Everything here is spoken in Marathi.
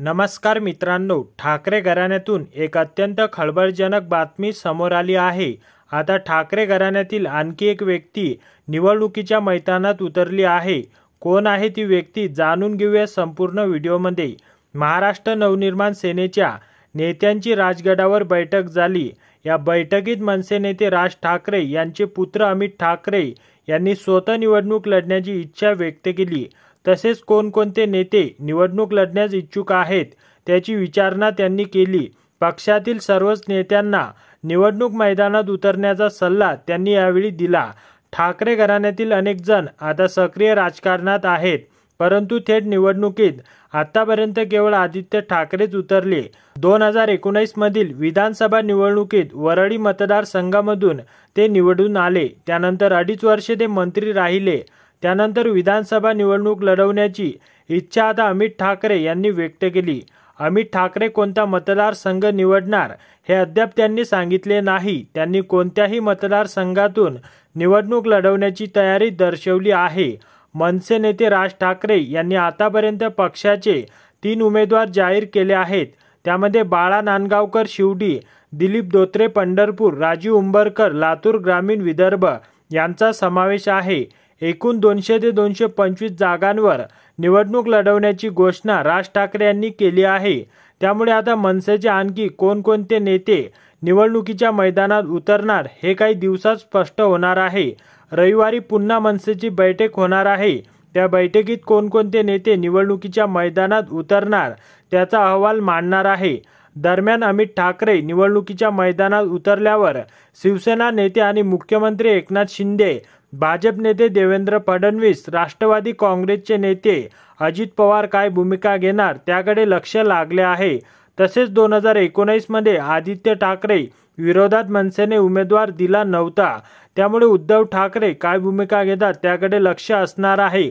नमस्कार मित्रांनो, ठाकरे घराण्यातून एक अत्यंत खळबळजनक बातमी समोर आली आहे। आता ठाकरे घराण्यातील आणखी एक व्यक्ती निवडणुकीच्या मैदानात उतरली आहे। कोण आहे ती व्यक्ती जाणून घेऊया संपूर्ण व्हिडिओमध्ये। महाराष्ट्र नवनिर्माण सेनेच्या नेत्यांची राजगडावर बैठक झाली। या बैठकीत मनसे नेते राज ठाकरे यांचे पुत्र अमित ठाकरे यांनी स्वतः निवडणूक लढण्याची इच्छा व्यक्त केली। तसेच कोणकोणते नेते निवडणूक लढण्यास इच्छुक आहेत त्याची विचारणा त्यांनी केली। पक्षातील सर्वच नेत्यांना निवडणूक मैदानात उतरण्याचा सल्ला त्यांनी यावेळी दिला। ठाकरे घराण्यातील अनेक जण आता सक्रिय राजकारणात आहेत, परंतु थेट निवडणुकीत आतापर्यंत केवळ आदित्य ठाकरेच उतरले। 2019 मधील विधानसभा निवडणुकीत वरळी मतदारसंघामधून ते निवडून आले। त्यानंतर 2.5 वर्षे ते मंत्री राहिले। त्यानंतर विधानसभा निवडणूक लढवण्याची इच्छा आता अमित ठाकरे यांनी व्यक्त केली। अमित ठाकरे कोणता मतदारसंघ निवडणार हे अद्याप त्यांनी सांगितले नाही। त्यांनी कोणत्याही मतदारसंघातून निवडणूक लढवण्याची तयारी दर्शवली आहे। मनसे नेते राज ठाकरे यांनी आतापर्यंत पक्षाचे 3 उमेदवार जाहीर केले आहेत। त्यामध्ये बाळा नांदगावकर शिवडी, दिलीप धोत्रे पंढरपूर, राजीव उंबरकर लातूर ग्रामीण विदर्भ यांचा समावेश आहे। एकूण 200 ते 225 जागांवर निवडणूक लढवण्याची घोषणा राज ठाकरे यांनी केली आहे। त्यामुळे आता मनसेचे आणखी कोणकोणते नेते निवडणुकीच्या मैदानात उतरणार हे काही दिवसात स्पष्ट होणार आहे। रविवारी पुन्हा मनसेची बैठक होणार आहे। त्या बैठकीत कोणकोणते नेते निवडणुकीच्या मैदानात उतरणार त्याचा अहवाल मांडणार आहे। दरम्यान अमित ठाकरे निवडणुकीच्या मैदानात उतरल्यावर शिवसेना नेते आणि मुख्यमंत्री एकनाथ शिंदे, भाजप नेते देवेंद्र फडणवीस, राष्ट्रवादी काँग्रेसचे नेते अजित पवार काय भूमिका घेणार त्याकडे लक्ष लागले आहे। तसेच 2019 मध्ये आदित्य ठाकरे विरोधात मनसेने उमेदवार दिला नव्हता, त्यामुळे उद्धव ठाकरे काय भूमिका घेतात त्याकडे लक्ष असणार आहे।